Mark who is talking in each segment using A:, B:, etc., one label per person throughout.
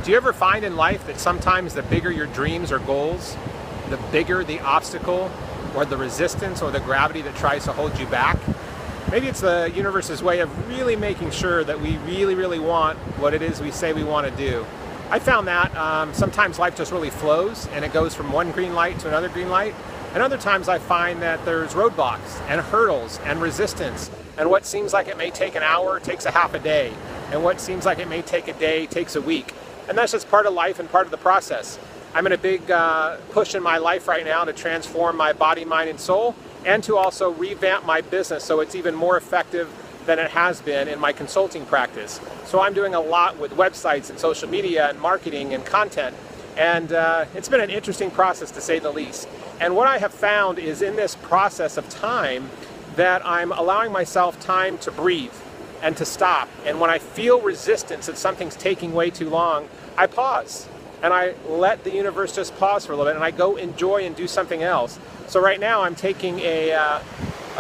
A: Do you ever find in life that sometimes the bigger your dreams or goals, the bigger the obstacle or the resistance or the gravity that tries to hold you back? Maybe it's the universe's way of really making sure that we really want what it is we say we want to do. I found that sometimes life just really flows and it goes from one green light to another green light. And other times I find that there's roadblocks and hurdles and resistance. And what seems like it may take an hour takes a half a day. And what seems like it may take a day takes a week. And that's just part of life and part of the process. I'm in a big push in my life right now to transform my body, mind, and soul, and to also revamp my business so it's even more effective than it has been in my consulting practice. So I'm doing a lot with websites and social media and marketing and content. And it's been an interesting process, to say the least. And what I have found is in this process of time that I'm allowing myself time to breathe and to stop. And when I feel resistance that something's taking way too long, I pause. And I let the universe just pause for a little bit, and I go enjoy and do something else. So right now I'm taking a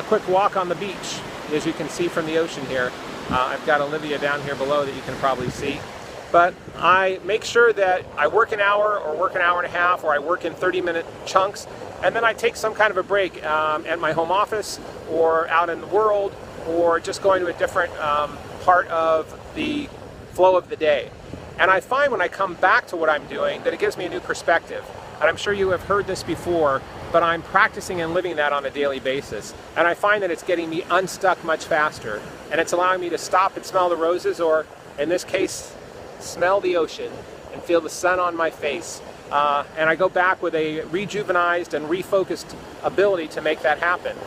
A: quick walk on the beach, as you can see from the ocean here. I've got Olivia down here below that you can probably see. But I make sure that I work an hour or work an hour and a half, or I work in 30-minute chunks, and then I take some kind of a break at my home office or out in the world, or just going to a different part of the flow of the day. And I find when I come back to what I'm doing that it gives me a new perspective. And I'm sure you have heard this before, but I'm practicing and living that on a daily basis. And I find that it's getting me unstuck much faster. And it's allowing me to stop and smell the roses, or in this case, smell the ocean and feel the sun on my face. And I go back with a rejuvenized and refocused ability to make that happen.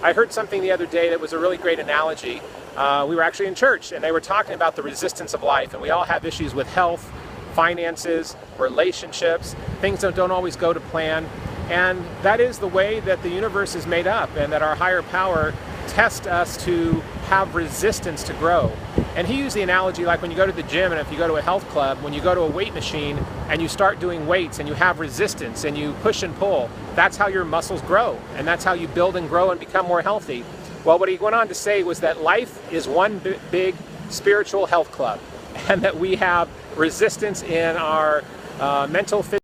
A: I heard something the other day that was a really great analogy. We were actually in church, and they were talking about the resistance of life, and we all have issues with health, finances, relationships, things that don't always go to plan, and that is the way that the universe is made up, and that our higher power tests us to have resistance to grow. And he used the analogy like when you go to the gym, and if you go to a health club, when you go to a weight machine and you start doing weights and you have resistance and you push and pull, that's how your muscles grow, and that's how you build and grow and become more healthy. Well, what he went on to say was that life is one big spiritual health club, and that we have resistance in our mental, physical,